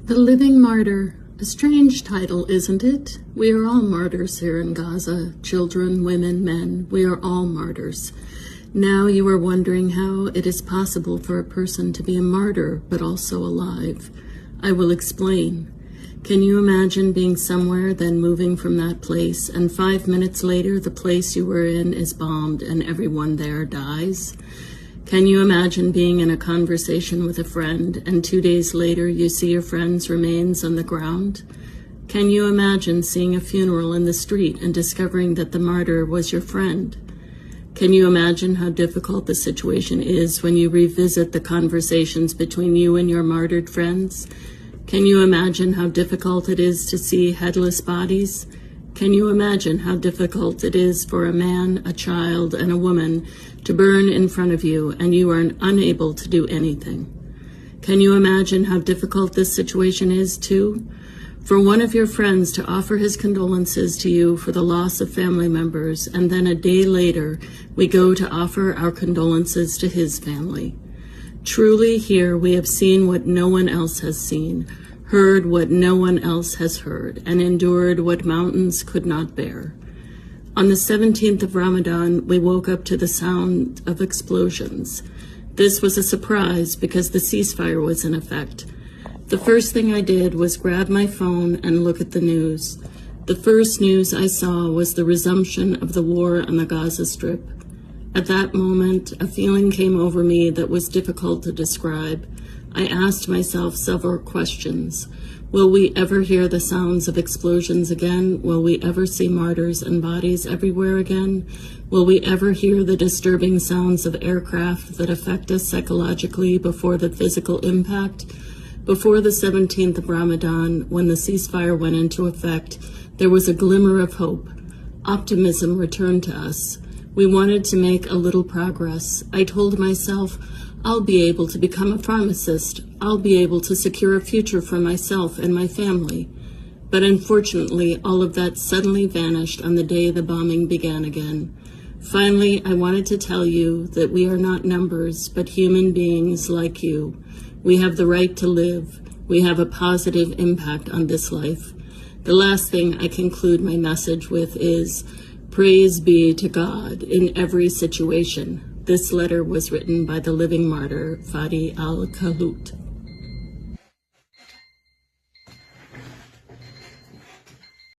The Living Martyr. A strange title, isn't it? We are all martyrs here in Gaza. Children, women, men. We are all martyrs. Now you are wondering how it is possible for a person to be a martyr, but also alive. I will explain. Can you imagine being somewhere, then moving from that place, and 5 minutes later the place you were in is bombed and everyone there dies? Can you imagine being in a conversation with a friend, and 2 days later you see your friend's remains on the ground? Can you imagine seeing a funeral in the street and discovering that the martyr was your friend? Can you imagine how difficult the situation is when you revisit the conversations between you and your martyred friends? Can you imagine how difficult it is to see headless bodies? Can you imagine how difficult it is for a man, a child, and a woman to burn in front of you and you are unable to do anything? Can you imagine how difficult this situation is, too? For one of your friends to offer his condolences to you for the loss of family members, and then a day later we go to offer our condolences to his family. Truly here we have seen what no one else has seen, heard what no one else has heard, and endured what mountains could not bear. On the 17th of Ramadan, we woke up to the sound of explosions. This was a surprise because the ceasefire was in effect. The first thing I did was grab my phone and look at the news. The first news I saw was the resumption of the war on the Gaza Strip. At that moment, a feeling came over me that was difficult to describe. I asked myself several questions. Will we ever hear the sounds of explosions again? Will we ever see martyrs and bodies everywhere again? Will we ever hear the disturbing sounds of aircraft that affect us psychologically before the physical impact? Before the 17th of Ramadan, when the ceasefire went into effect, there was a glimmer of hope. Optimism returned to us. We wanted to make a little progress. I told myself, I'll be able to become a pharmacist. I'll be able to secure a future for myself and my family. But unfortunately, all of that suddenly vanished on the day the bombing began again. Finally, I wanted to tell you that we are not numbers, but human beings like you. We have the right to live. We have a positive impact on this life. The last thing I conclude my message with is, praise be to God in every situation. This letter was written by the living martyr, Fadi Al-Kahlout.